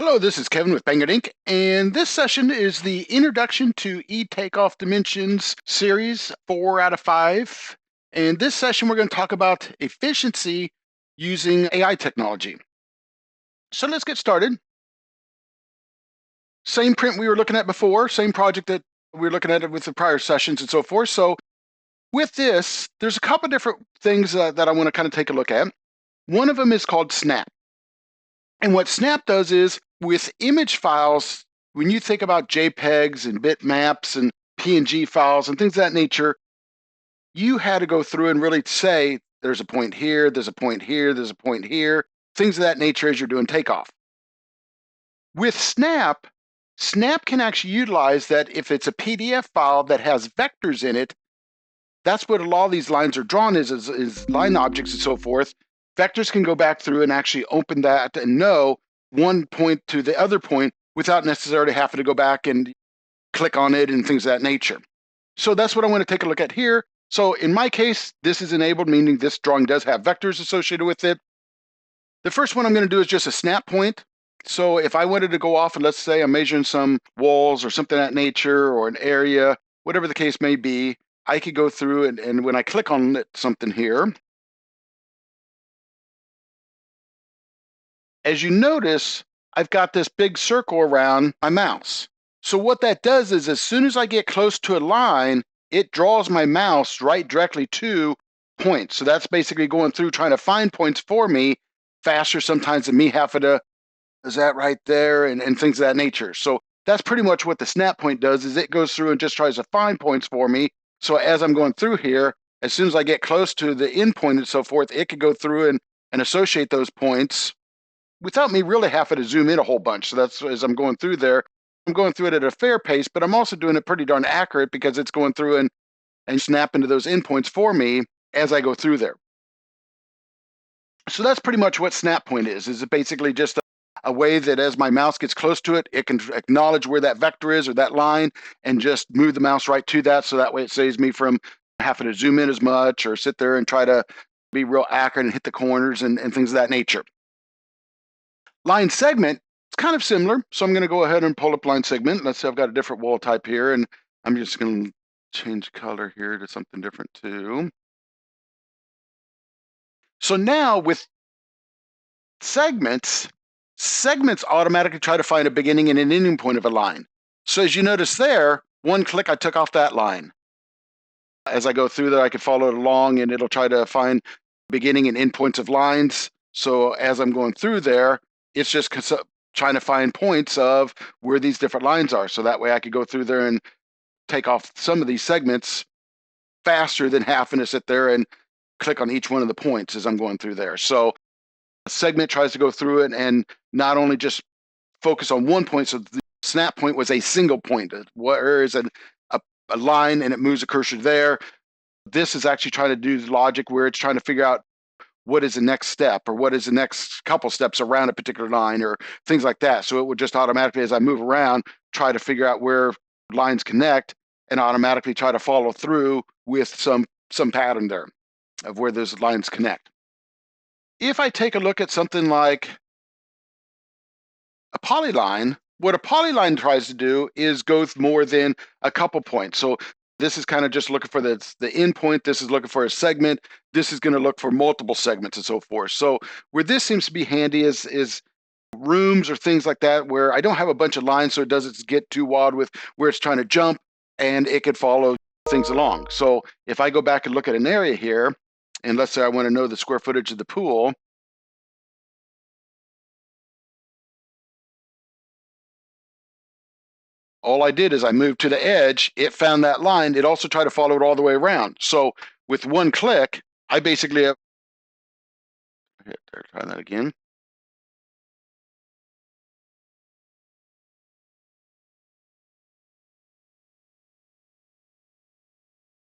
Hello, this is Kevin with Bangert Inc. And this session is the Introduction to E-Takeoff Dimensions series, 4 out of 5. And this session, we're going to talk about efficiency using AI technology. So let's get started. Same print we were looking at before, same project that we were looking at it with the prior sessions and so forth. So with this, there's a couple different things that I want to kind of take a look at. One of them is called Snap. And what Snap does is with image files, when you think about JPEGs and bitmaps and PNG files and things of that nature, you had to go through and really say, there's a point here, there's a point here, there's a point here, things of that nature as you're doing takeoff. With Snap, Snap can actually utilize that if it's a PDF file that has vectors in it. That's what a lot of these lines are drawn is line objects and so forth. Vectors can go back through and actually open that and know one point to the other point without necessarily having to go back and click on it and things of that nature. So that's what I want to take a look at here. So in my case, this is enabled, meaning this drawing does have vectors associated with it. The first one I'm going to do is just a snap point. So if I wanted to go off and let's say I'm measuring some walls or something of that nature or an area, whatever the case may be, I could go through and when I click on something here, as you notice, I've got this big circle around my mouse. So what that does is as soon as I get close to a line, it draws my mouse right directly to points. So that's basically going through trying to find points for me faster sometimes than me having to, is that right there? And things of that nature. So that's pretty much what the snap point does is it goes through and just tries to find points for me. So as I'm going through here, as soon as I get close to the end point and so forth, it could go through and associate those points without me really having to zoom in a whole bunch. So that's as I'm going through there, I'm going through it at a fair pace, but I'm also doing it pretty darn accurate because it's going through and snap into those endpoints for me as I go through there. So that's pretty much what snap point is it basically just a way that as my mouse gets close to it, it can acknowledge where that vector is or that line and just move the mouse right to that. So that way it saves me from having to zoom in as much or sit there and try to be real accurate and hit the corners and things of that nature. Line segment, it's kind of similar. So I'm going to go ahead and pull up line segment. Let's say I've got a different wall type here, and I'm just going to change color here to something different too. So now with segments, segments automatically try to find a beginning and an ending point of a line. So as you notice there, one click, I took off that line. As I go through there, I can follow it along and it'll try to find beginning and end points of lines. So as I'm going through there, it's just trying to find points of where these different lines are. So that way I could go through there and take off some of these segments faster than having to sit there and click on each one of the points as I'm going through there. So a segment tries to go through it and not only just focus on one point. So the snap point was a single point, whereas a line and it moves the cursor there. This is actually trying to do the logic where it's trying to figure out what is the next step or what is the next couple steps around a particular line or things like that. So it would just automatically, as I move around, try to figure out where lines connect and automatically try to follow through with some pattern there of where those lines connect. If I take a look at something like a polyline, what a polyline tries to do is go more than a couple points. So this is kind of just looking for the end point. This is looking for a segment. This is going to look for multiple segments and so forth. So where this seems to be handy is rooms or things like that where I don't have a bunch of lines so it doesn't get too wild with where it's trying to jump and it could follow things along. So if I go back and look at an area here, and let's say I want to know the square footage of the pool, all I did is I moved to the edge, it found that line, it also tried to follow it all the way around. So with one click, I basically have, try that again.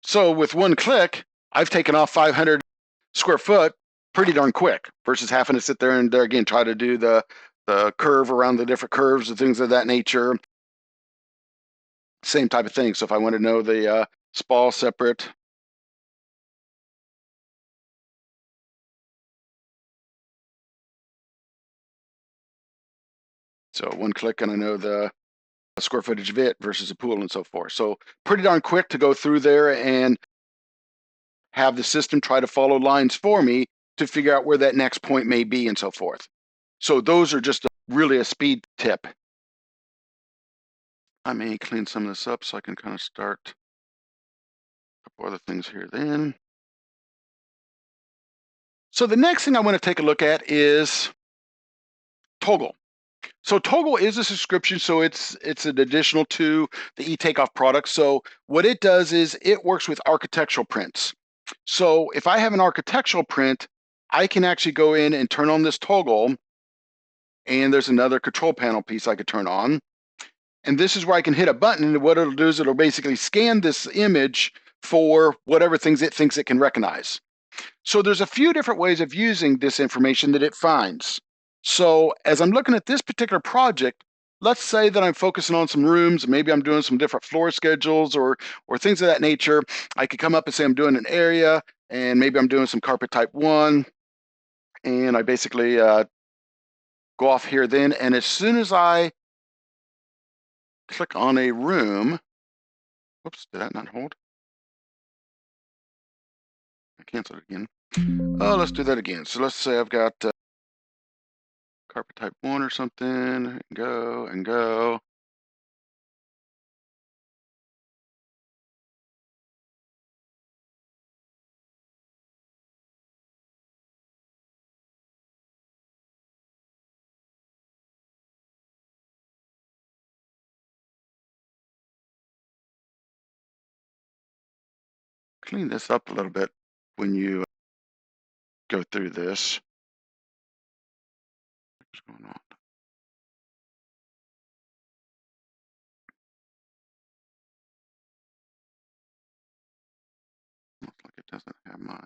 So with one click, I've taken off 500 square foot pretty darn quick versus having to sit there and there again, try to do the curve around the different curves and things of that nature. Same type of thing. So if I want to know the SPAL separate, So one click and I know the square footage of it versus a pool and so forth. So pretty darn quick to go through there and have the system try to follow lines for me to figure out where that next point may be and so forth. So those are just really a speed tip. I may clean some of this up so I can kind of start a couple other things here then. So the next thing I want to take a look at is Toggl. So Toggl is a subscription, so it's an additional to the eTakeoff product. So what it does is it works with architectural prints. So if I have an architectural print, I can actually go in and turn on this Toggl, and there's another control panel piece I could turn on. And this is where I can hit a button, and what it'll do is it'll basically scan this image for whatever things it thinks it can recognize. So there's a few different ways of using this information that it finds. So as I'm looking at this particular project, let's say that I'm focusing on some rooms, maybe I'm doing some different floor schedules or things of that nature. I could come up and say I'm doing an area, and maybe I'm doing some carpet type 1, and I basically go off here then, and as soon as I click on a room, whoops, did that not hold? I canceled it again. Oh, let's do that again. So let's say I've got carpet type 1 or something, and go and go. Clean this up a little bit when you go through this. What's going on? Looks like it doesn't have my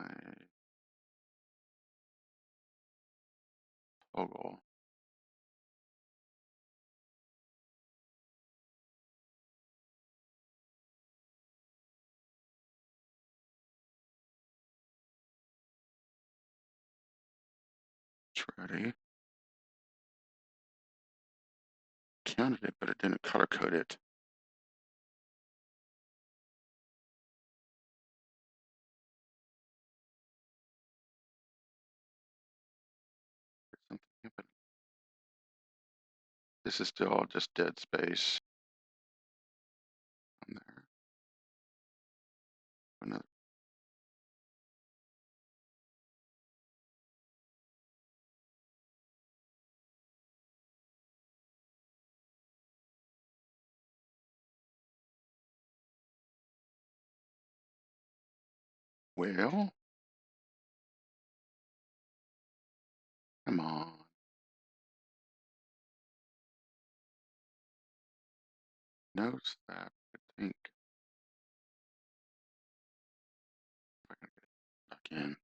Toggl. It's ready. Counted it, but it didn't color code it. This is still just dead space on there. Another. Well, come on. Notice that. I think if I can get it back in.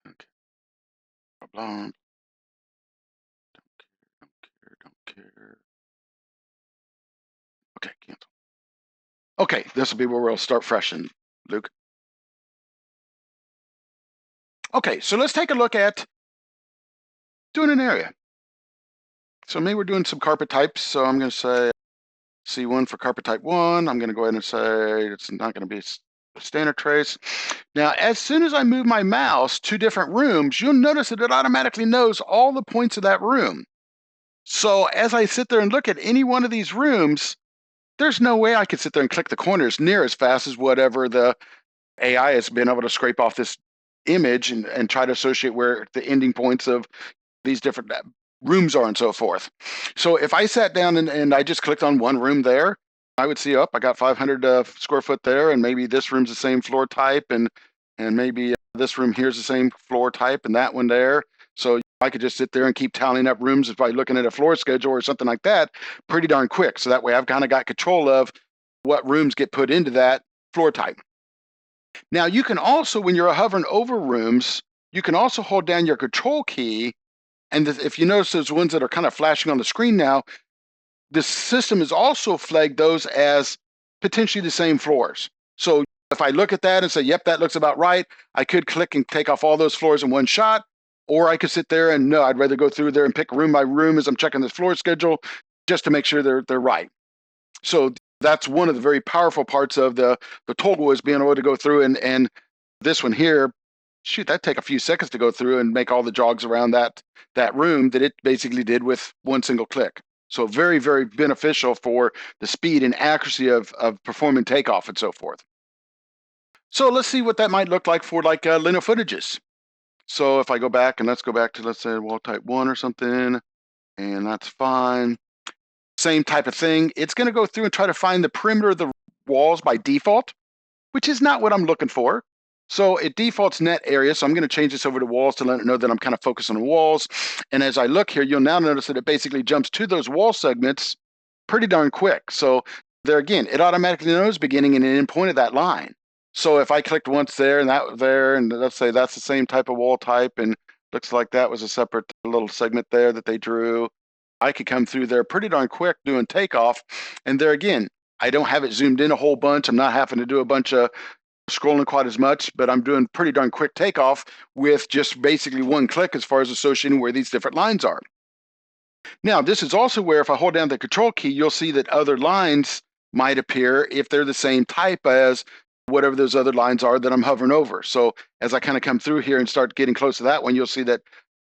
Okay. Blah, blah. Don't care. Okay, cancel. Okay, this will be where we'll start fresh in, Luke. Okay, so let's take a look at doing an area. So maybe we're doing some carpet types. So I'm going to say C1 for carpet type 1. I'm going to go ahead and say it's not going to be a standard trace. Now, as soon as I move my mouse to different rooms, you'll notice that it automatically knows all the points of that room. So as I sit there and look at any one of these rooms, there's no way I could sit there and click the corners near as fast as whatever the AI has been able to scrape off this image and try to associate where the ending points of these different rooms are and so forth. So if I sat down and I just clicked on one room there, I would see, I got 500 square foot there, and maybe this room's the same floor type, and maybe this room here's the same floor type, and that one there. So I could just sit there and keep tallying up rooms by looking at a floor schedule or something like that pretty darn quick. So that way I've kind of got control of what rooms get put into that floor type. Now you can also, when you're hovering over rooms, you can also hold down your control key. And if you notice those ones that are kind of flashing on the screen now, the system has also flagged those as potentially the same floors. So if I look at that and say, yep, that looks about right, I could click and take off all those floors in one shot, or I could sit there and no, I'd rather go through there and pick room by room as I'm checking this floor schedule just to make sure they're right. So that's one of the very powerful parts of the toggle, is being able to go through and this one here, shoot, that'd take a few seconds to go through and make all the jogs around that room that it basically did with one single click. So very, very beneficial for the speed and accuracy of performing takeoff and so forth. So let's see what that might look like for like linear footages. So if I go back and let's go back to, let's say, wall type 1 or something, and that's fine. Same type of thing. It's going to go through and try to find the perimeter of the walls by default, which is not what I'm looking for. So it defaults net area. So I'm going to change this over to walls to let it know that I'm kind of focused on walls. And as I look here, you'll now notice that it basically jumps to those wall segments pretty darn quick. So there again, it automatically knows beginning and end point of that line. So if I clicked once there and that there, and let's say that's the same type of wall type, and looks like that was a separate little segment there that they drew, I could come through there pretty darn quick doing takeoff. And there again, I don't have it zoomed in a whole bunch. I'm not having to do a bunch of scrolling quite as much, but I'm doing pretty darn quick takeoff with just basically one click as far as associating where these different lines are. Now, this is also where if I hold down the control key, you'll see that other lines might appear if they're the same type as whatever those other lines are that I'm hovering over. So as I kind of come through here and start getting close to that one, you'll see that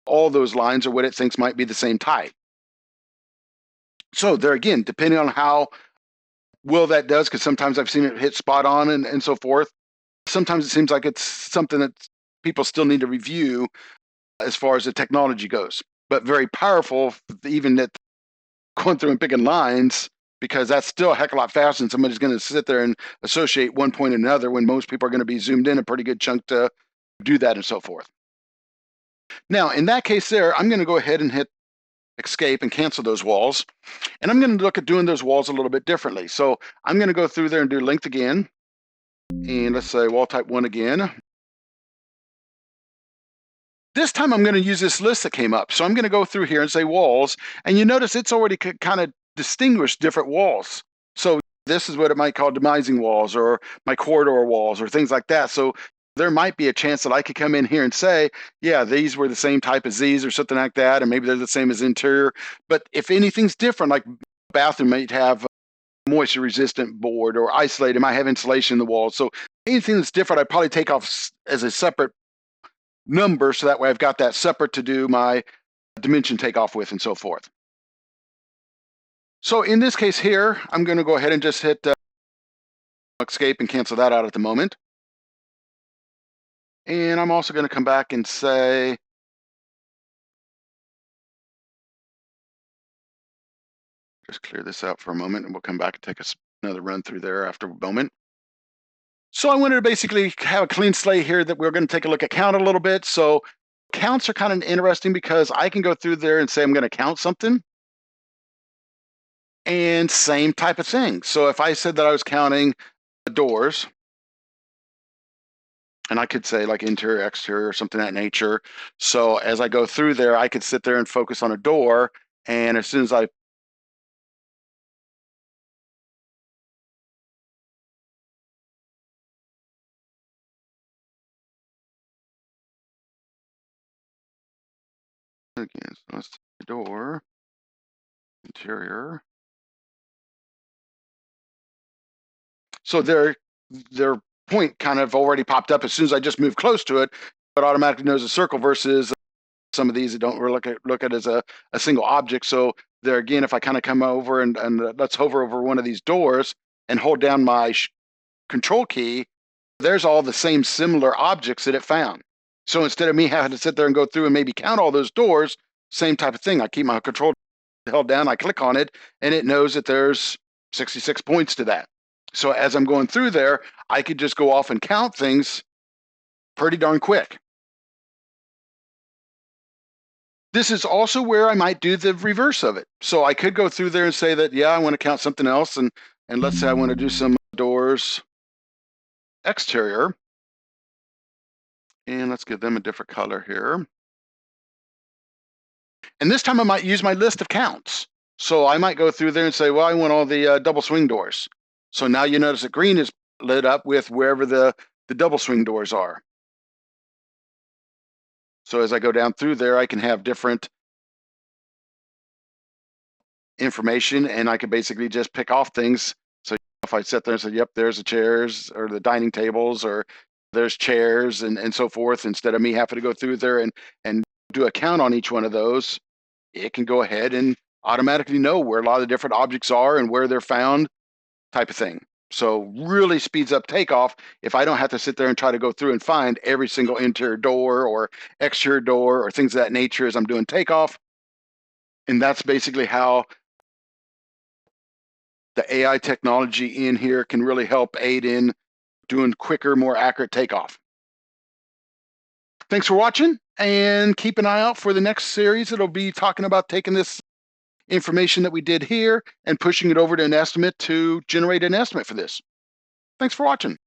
all those lines are what it thinks might be the same type. So there again, depending on how well that does, because sometimes I've seen it hit spot on and so forth. Sometimes it seems like it's something that people still need to review as far as the technology goes, but very powerful, even at going through and picking lines, because that's still a heck of a lot faster than somebody's going to sit there and associate one point and another when most people are going to be zoomed in a pretty good chunk to do that and so forth. Now, in that case there, I'm going to go ahead and hit escape and cancel those walls. And I'm going to look at doing those walls a little bit differently. So I'm going to go through there and do length again. And let's say wall type 1 again. This time I'm going to use this list that came up. So I'm going to go through here and say walls. And you notice it's already kind of distinguished different walls. So this is what it might call demising walls or my corridor walls or things like that. So there might be a chance that I could come in here and say, yeah, these were the same type as these or something like that, and maybe they're the same as interior. But if anything's different, like bathroom might have moisture resistant board, or isolated might have insulation in the walls. So anything that's different, I'd probably take off as a separate number, so that way I've got that separate to do my dimension takeoff with and so forth. So in this case here, I'm going to go ahead and just hit escape and cancel that out at the moment. And I'm also going to come back and say, just clear this out for a moment, and we'll come back and take another run through there after a moment. So I wanted to basically have a clean slate here that we're going to take a look at count a little bit. So counts are kind of interesting because I can go through there and say I'm going to count something. And same type of thing. So if I said that I was counting doors, and I could say like interior, exterior, or something of that nature. So as I go through there, I could sit there and focus on a door. And as soon as I again, so let's the door, interior. So their point kind of already popped up as soon as I just moved close to it, but automatically knows a circle versus some of these that don't really look at as a single object. So there again, if I kind of come over and let's hover over one of these doors and hold down my control key, there's all the same similar objects that it found. So instead of me having to sit there and go through and maybe count all those doors, same type of thing. I keep my control held down, I click on it, and it knows that there's 66 points to that. So as I'm going through there, I could just go off and count things pretty darn quick. This is also where I might do the reverse of it. So I could go through there and say that, yeah, I want to count something else. And let's say I want to do some doors exterior. And let's give them a different color here. And this time I might use my list of counts. So I might go through there and say, well, I want all the double swing doors. So now you notice that green is lit up with wherever the double swing doors are. So as I go down through there, I can have different information, and I can basically just pick off things. So if I sit there and say, yep, there's the chairs or the dining tables, or there's chairs and so forth, instead of me having to go through there and do a count on each one of those, it can go ahead and automatically know where a lot of the different objects are and where they're found, type of thing. So really speeds up takeoff if I don't have to sit there and try to go through and find every single interior door or exterior door or things of that nature as I'm doing takeoff. And that's basically how the AI technology in here can really help aid in doing quicker, more accurate takeoff. Thanks for watching, and keep an eye out for the next series. It'll be talking about taking this information that we did here and pushing it over to an estimate to generate an estimate for this. Thanks for watching.